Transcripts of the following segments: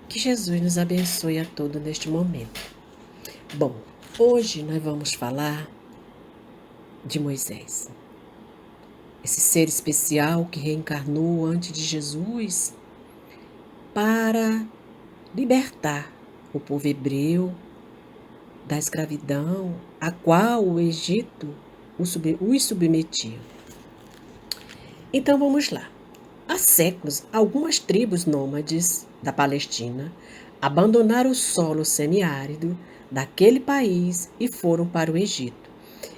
Que Jesus nos abençoe a todos neste momento. Bom, hoje nós vamos falar de Moisés. Esse ser especial que reencarnou antes de Jesus para libertar o povo hebreu da escravidão a qual o Egito os submetia. Então vamos lá. Há séculos, algumas tribos nômades da Palestina abandonaram o solo semiárido daquele país e foram para o Egito.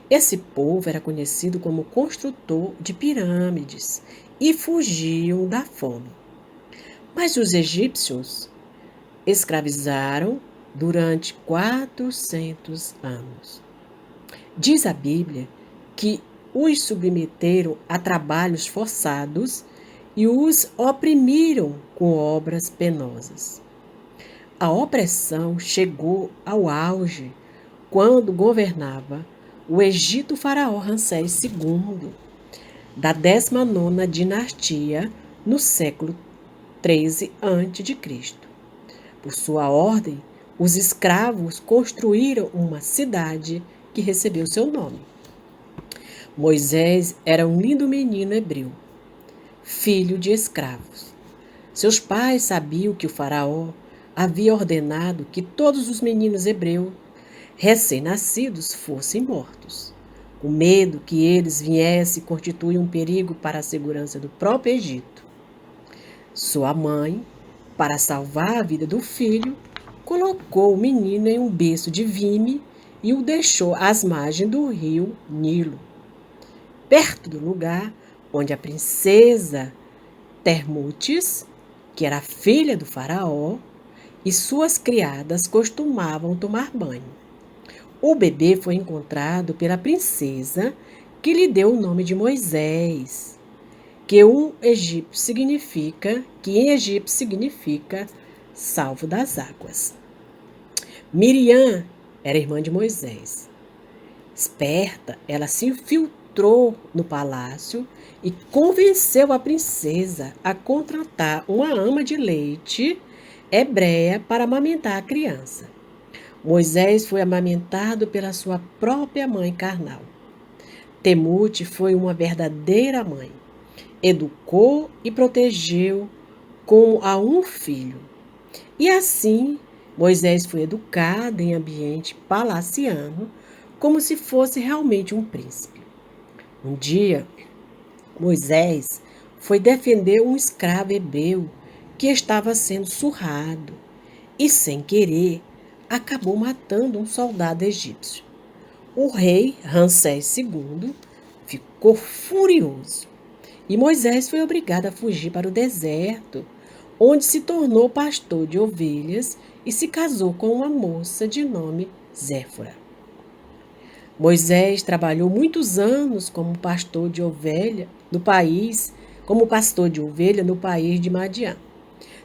Esse povo era conhecido como construtor de pirâmides e fugiam da fome. Mas os egípcios escravizaram durante 400 anos. Diz a Bíblia que os submeteram a trabalhos forçados e os oprimiram com obras penosas. A opressão chegou ao auge quando governava o Egito faraó Ramsés II, da 19ª dinastia, no século 13 a.C. Por sua ordem, os escravos construíram uma cidade que recebeu seu nome. Moisés era um lindo menino hebreu, filho de escravos. Seus pais sabiam que o faraó havia ordenado que todos os meninos hebreus recém-nascidos fossem mortos, com medo que eles viessem constituir um perigo para a segurança do próprio Egito. Sua mãe, para salvar a vida do filho, colocou o menino em um berço de vime e o deixou às margens do rio Nilo, perto do lugar onde a princesa Termutes, que era filha do faraó, e suas criadas costumavam tomar banho. O bebê foi encontrado pela princesa, que lhe deu o nome de Moisés, que em egípcio significa salvo das águas. Miriam era irmã de Moisés. Esperta, ela se infiltrou no palácio e convenceu a princesa a contratar uma ama de leite hebreia para amamentar a criança. Moisés foi amamentado pela sua própria mãe carnal. Temute foi uma verdadeira mãe. Educou e protegeu como a um filho. E assim, Moisés foi educado em ambiente palaciano, como se fosse realmente um príncipe. Um dia, Moisés foi defender um escravo hebreu que estava sendo surrado e, sem querer, acabou matando um soldado egípcio. O rei Ramsés II ficou furioso e Moisés foi obrigado a fugir para o deserto, onde se tornou pastor de ovelhas e se casou com uma moça de nome Zéfora. Moisés trabalhou muitos anos como pastor de ovelha no país de Madiã.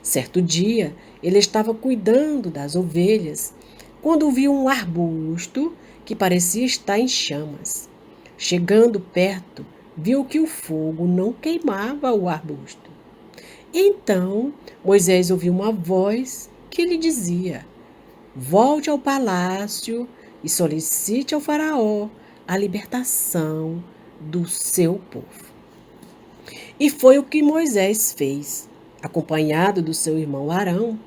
Certo dia, ele estava cuidando das ovelhas quando viu um arbusto que parecia estar em chamas. Chegando perto, viu que o fogo não queimava o arbusto. Então, Moisés ouviu uma voz que lhe dizia: volte ao palácio e solicite ao faraó a libertação do seu povo. E foi o que Moisés fez, acompanhado do seu irmão Arão.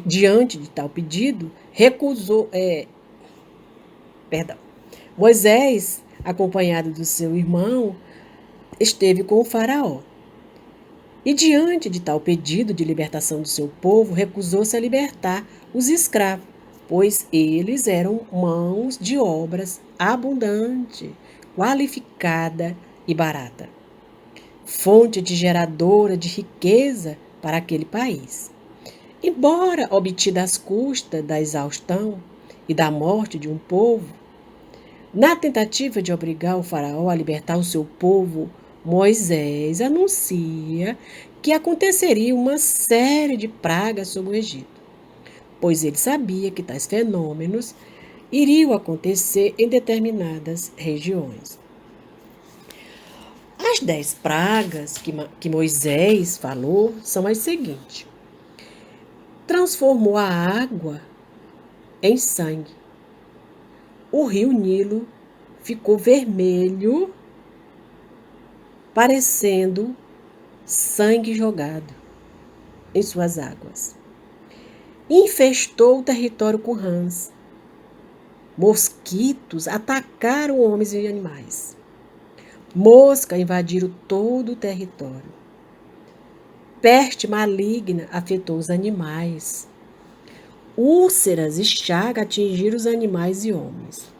Diante de tal pedido, Moisés, acompanhado do seu irmão, esteve com o faraó. E diante de tal pedido de libertação do seu povo, recusou-se a libertar os escravos, pois eles eram mãos de obras abundante, qualificada e barata, fonte de geradora de riqueza para aquele país. Embora obtida às custas da exaustão e da morte de um povo, na tentativa de obrigar o faraó a libertar o seu povo, Moisés anuncia que aconteceria uma série de pragas sobre o Egito, pois ele sabia que tais fenômenos iriam acontecer em determinadas regiões. As 10 pragas que Moisés falou são as seguintes: transformou a água em sangue. O rio Nilo ficou vermelho, parecendo sangue jogado em suas águas. Infestou o território com rãs. Mosquitos atacaram homens e animais. Moscas invadiram todo o território. Peste maligna afetou os animais. Úlceras e chagas atingiram os animais e homens.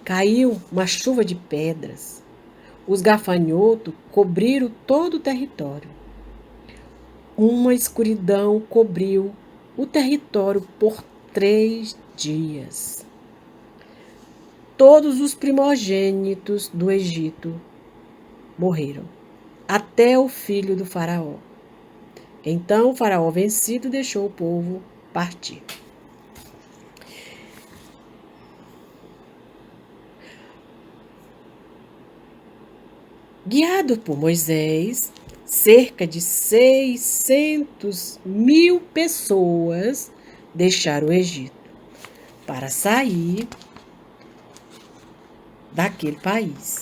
Caiu uma chuva de pedras. Os gafanhotos cobriram todo o território. Uma escuridão cobriu o território por 3 dias. Todos os primogênitos do Egito morreram, até o filho do faraó. Então o faraó vencido deixou o povo partir. Guiado por Moisés, cerca de 600.000 pessoas deixaram o Egito para sair daquele país.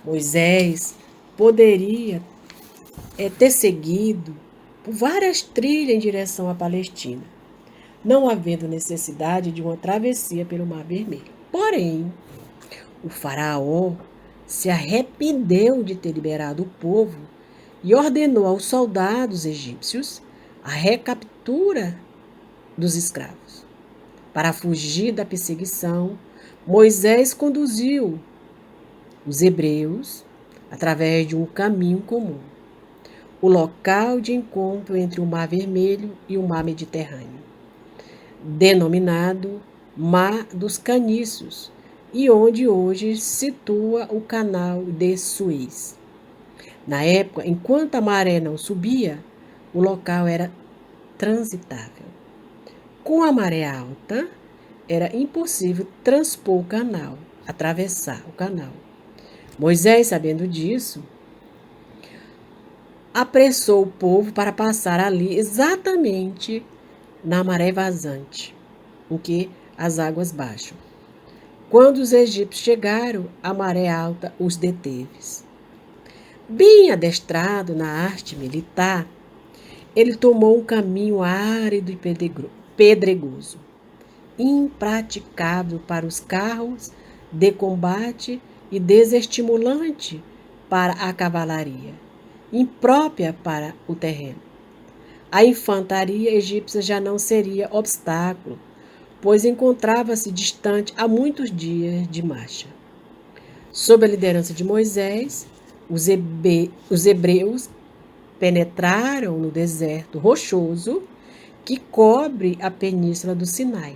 Moisés poderia ter seguido por várias trilhas em direção à Palestina, não havendo necessidade de uma travessia pelo Mar Vermelho. Porém, o faraó se arrependeu de ter liberado o povo e ordenou aos soldados egípcios a recaptura dos escravos. Para fugir da perseguição, Moisés conduziu os hebreus através de um caminho comum, o local de encontro entre o Mar Vermelho e o Mar Mediterrâneo, denominado Mar dos Canícios, e onde hoje se situa o Canal de Suez. Na época, enquanto a maré não subia, o local era transitável. Com a maré alta, era impossível transpor o canal, atravessar o canal. Moisés, sabendo disso, apressou o povo para passar ali exatamente na maré vazante, em que as águas baixam. Quando os egípcios chegaram, a maré alta os deteve. Bem adestrado na arte militar, ele tomou um caminho árido e pedregoso, impraticável para os carros de combate e desestimulante para a cavalaria, imprópria para o terreno. A infantaria egípcia já não seria obstáculo, pois encontrava-se distante há muitos dias de marcha. Sob a liderança de Moisés, os hebreus penetraram no deserto rochoso que cobre a península do Sinai.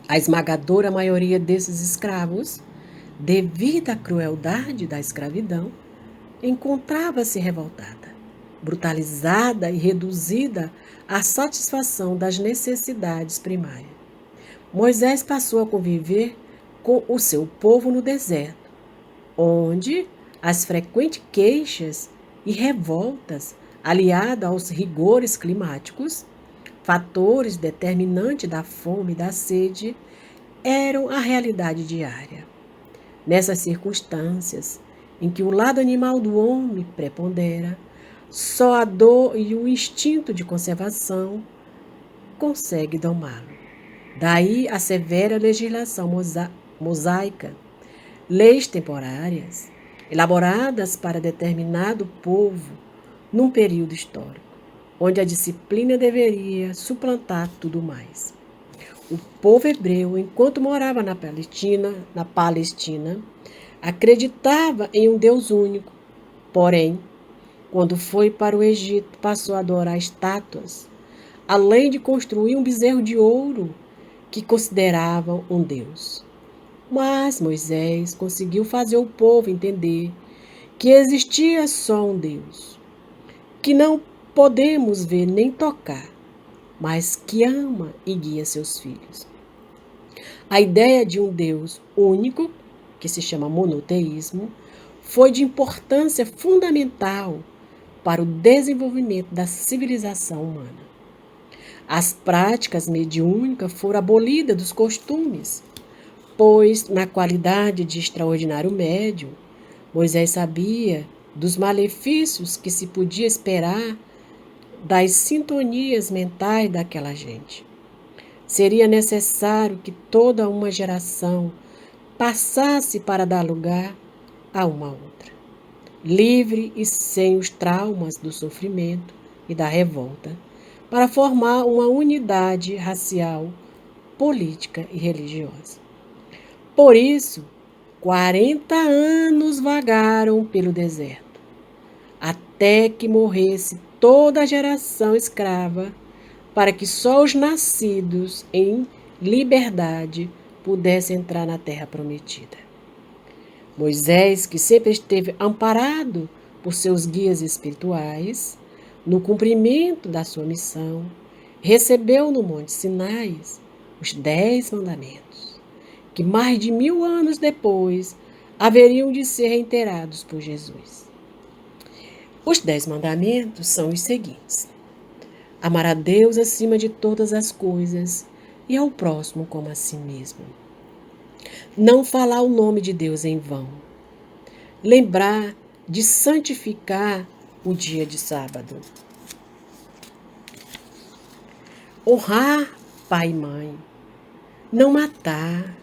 A esmagadora maioria desses escravos, devido à crueldade da escravidão, encontrava-se revoltada, brutalizada e reduzida à satisfação das necessidades primárias. Moisés passou a conviver com o seu povo no deserto, onde as frequentes queixas e revoltas, aliadas aos rigores climáticos, fatores determinantes da fome e da sede, eram a realidade diária. Nessas circunstâncias, em que o lado animal do homem prepondera, só a dor e o instinto de conservação conseguem domá-lo. Daí a severa legislação mosaica, leis temporárias, elaboradas para determinado povo num período histórico, onde a disciplina deveria suplantar tudo mais. O povo hebreu, enquanto morava na Palestina, acreditava em um Deus único. Porém, quando foi para o Egito, passou a adorar estátuas, além de construir um bezerro de ouro que consideravam um Deus. Mas Moisés conseguiu fazer o povo entender que existia só um Deus, que não podemos ver nem tocar, mas que ama e guia seus filhos. A ideia de um Deus único, que se chama monoteísmo, foi de importância fundamental para o desenvolvimento da civilização humana. As práticas mediúnicas foram abolidas dos costumes, pois, na qualidade de extraordinário médium, Moisés sabia dos malefícios que se podia esperar das sintonias mentais daquela gente. Seria necessário que toda uma geração passasse para dar lugar a uma outra, livre e sem os traumas do sofrimento e da revolta, para formar uma unidade racial, política e religiosa. Por isso, 40 anos vagaram pelo deserto, até que morresse toda a geração escrava, para que só os nascidos em liberdade pudessem entrar na terra prometida. Moisés, que sempre esteve amparado por seus guias espirituais, no cumprimento da sua missão, recebeu no Monte Sinai os 10 mandamentos, que mais de 1000 anos depois haveriam de ser reiterados por Jesus. Os 10 mandamentos são os seguintes: amar a Deus acima de todas as coisas e ao próximo como a si mesmo. Não falar o nome de Deus em vão. Lembrar de santificar o dia de sábado. Honrar pai e mãe. Não matar.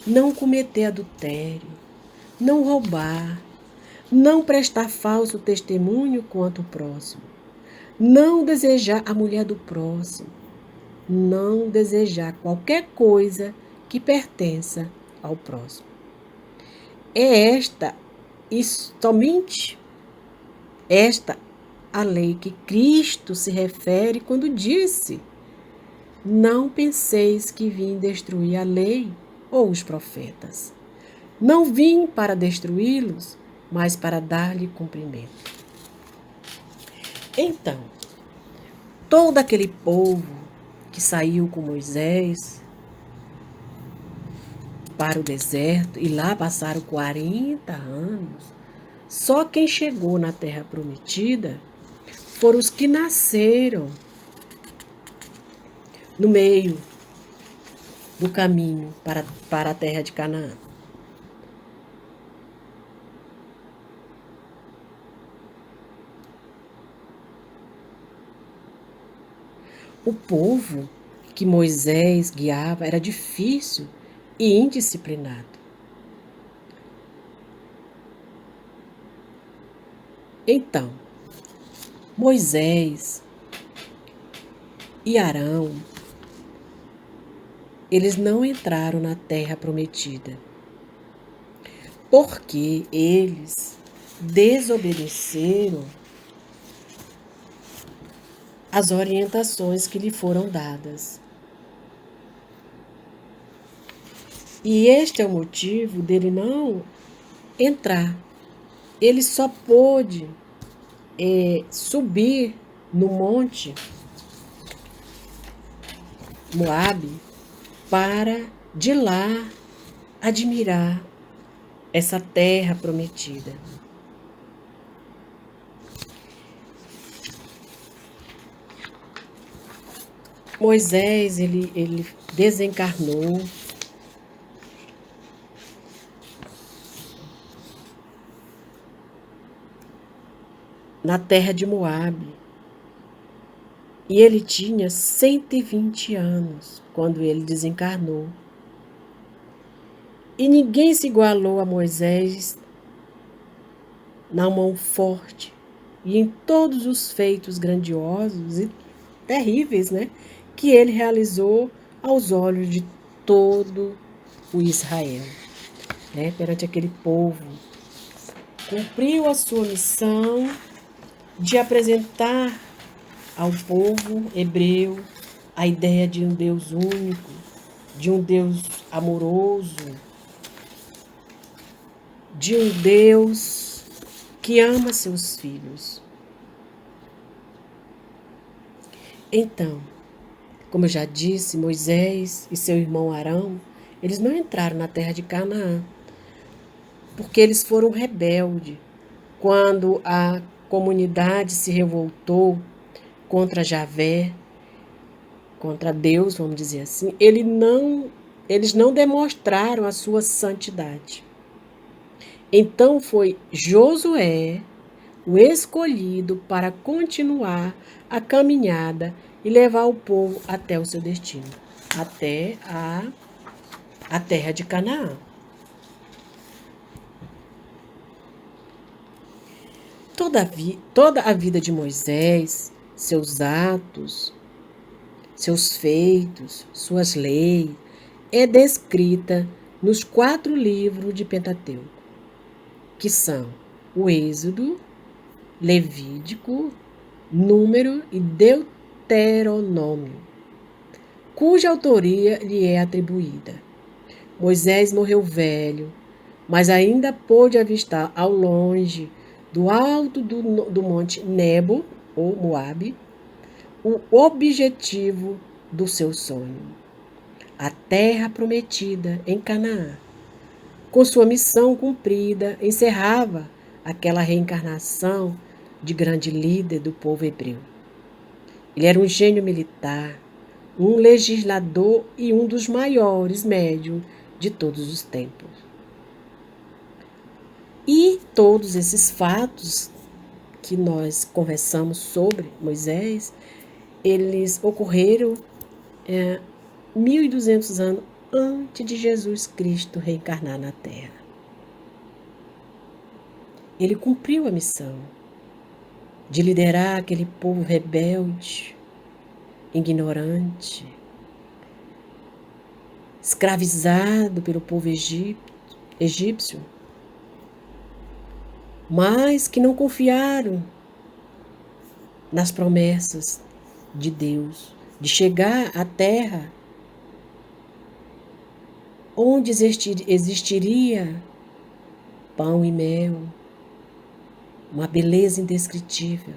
Não cometer adultério. Não roubar. Não prestar falso testemunho contra o próximo. Não desejar a mulher do próximo. Não desejar qualquer coisa que pertença ao próximo. É esta e somente esta a lei que Cristo se refere quando disse: não penseis que vim destruir a lei ou os profetas. Não vim para destruí-los, mas para dar-lhe cumprimento. Então, todo aquele povo que saiu com Moisés para o deserto e lá passaram 40 anos, só quem chegou na terra prometida foram os que nasceram no meio do caminho para a terra de Canaã. O povo que Moisés guiava era difícil e indisciplinado. Então, Moisés e Arão, eles não entraram na terra prometida, porque eles desobedeceram as orientações que lhe foram dadas. E este é o motivo dele não entrar. Ele só pôde subir no monte Moabe para de lá admirar essa terra prometida. Moisés, ele desencarnou na terra de Moabe. E ele tinha 120 anos quando ele desencarnou. E ninguém se igualou a Moisés na mão forte e em todos os feitos grandiosos e terríveis, né, que ele realizou aos olhos de todo o Israel, né, perante aquele povo. Cumpriu a sua missão de apresentar ao povo hebreu a ideia de um Deus único, de um Deus amoroso, de um Deus que ama seus filhos. Então, como eu já disse, Moisés e seu irmão Arão, eles não entraram na terra de Canaã, porque eles foram rebeldes. Quando a comunidade se revoltou contra Javé, contra Deus, vamos dizer assim, eles não demonstraram a sua santidade. Então foi Josué o escolhido para continuar a caminhada e levar o povo até o seu destino, até a terra de Canaã. Toda a vida de Moisés, seus atos, seus feitos, suas leis, é descrita nos 4 livros de Pentateuco, que são o Êxodo, Levítico, Número e Deuteronômio, cuja autoria lhe é atribuída. Moisés morreu velho, mas ainda pôde avistar ao longe, do alto do monte Nebo, ou Moabe, o objetivo do seu sonho, a terra prometida em Canaã. Com sua missão cumprida, encerrava aquela reencarnação de grande líder do povo hebreu. Ele era um gênio militar, um legislador e um dos maiores médiuns de todos os tempos. E todos esses fatos que nós conversamos sobre Moisés, eles ocorreram 1.200 anos antes de Jesus Cristo reencarnar na Terra. Ele cumpriu a missão de liderar aquele povo rebelde, ignorante, escravizado pelo povo egípcio, mas que não confiaram nas promessas de Deus, de chegar à terra onde existiria pão e mel, uma beleza indescritível.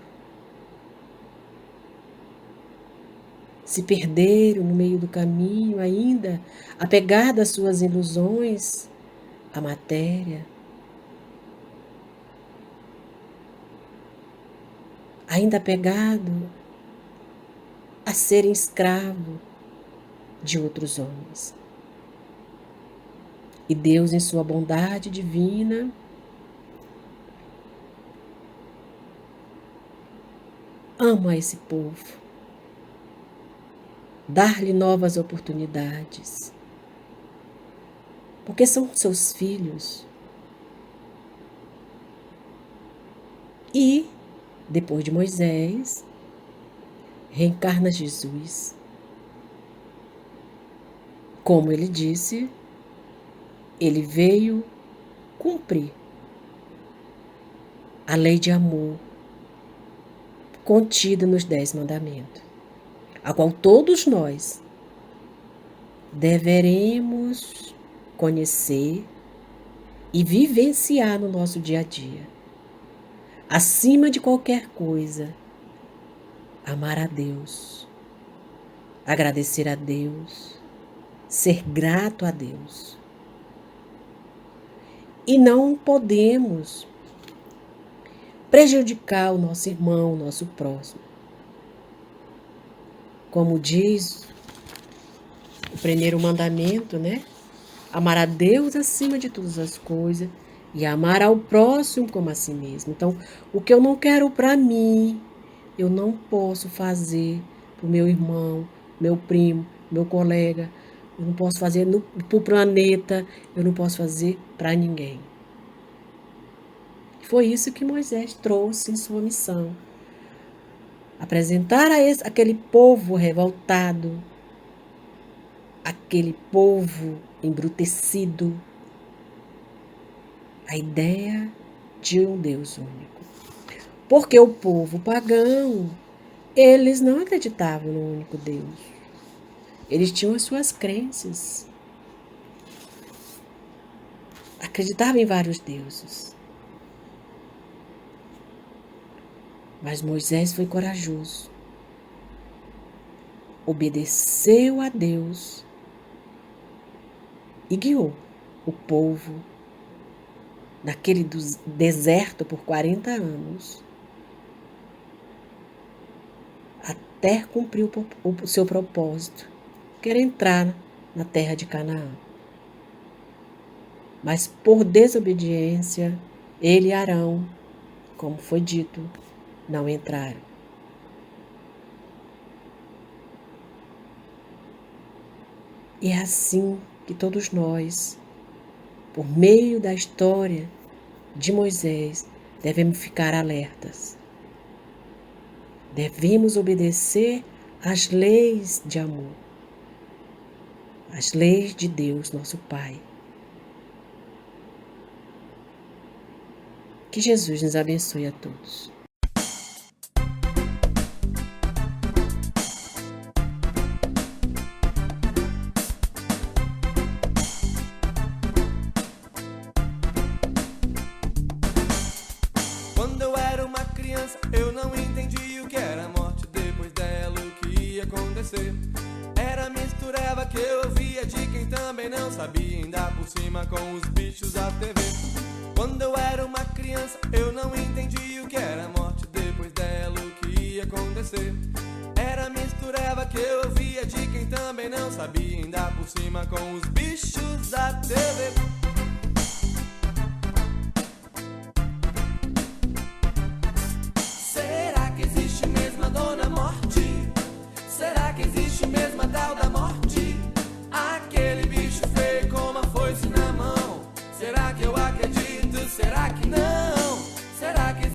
Se perderam no meio do caminho, ainda apegados às suas ilusões, à matéria, ainda apegado a serem escravo de outros homens. E Deus, em sua bondade divina, ama esse povo, dar-lhe novas oportunidades, porque são seus filhos. E, depois de Moisés, reencarna Jesus. Como ele disse, ele veio cumprir a lei de amor contida nos 10 mandamentos, a qual todos nós deveremos conhecer e vivenciar no nosso dia a dia. Acima de qualquer coisa, amar a Deus, agradecer a Deus, ser grato a Deus. E não podemos prejudicar o nosso irmão, o nosso próximo. Como diz o primeiro mandamento, né? Amar a Deus acima de todas as coisas e amar ao próximo como a si mesmo. Então, o que eu não quero para mim, eu não posso fazer para o meu irmão, meu primo, meu colega. Eu não posso fazer para o planeta, eu não posso fazer para ninguém. Foi isso que Moisés trouxe em sua missão. Apresentar a aquele povo revoltado, aquele povo embrutecido, a ideia de um Deus único. Porque o povo pagão, eles não acreditavam no único Deus. Eles tinham as suas crenças. acreditava em vários deuses. Mas Moisés foi corajoso. Obedeceu a Deus e guiou o povo naquele deserto por 40 anos até cumprir o seu propósito, que era entrar na terra de Canaã. Mas por desobediência, ele e Arão, como foi dito, não entraram. E é assim que todos nós, por meio da história de Moisés, devemos ficar alertas. Devemos obedecer às leis de amor, às leis de Deus, nosso Pai. Que Jesus nos abençoe a todos. Quando eu era uma criança, eu não entendi o que era morte. Depois dela, o que ia acontecer? Era mistureba que eu ouvia de quem também não sabia, ainda por cima com os bichos da TV. Quando eu era uma criança, eu não entendi o que era morte. Depois dela, o que ia acontecer? Era mistureba que eu ouvia de quem também não sabia, ainda por cima com os bichos da TV. Será que existe mesmo a Dona Morte? Será que existe mesmo a tal da morte? Aquele bicho feio com uma foice na mão. Será que eu acredito? Será que não?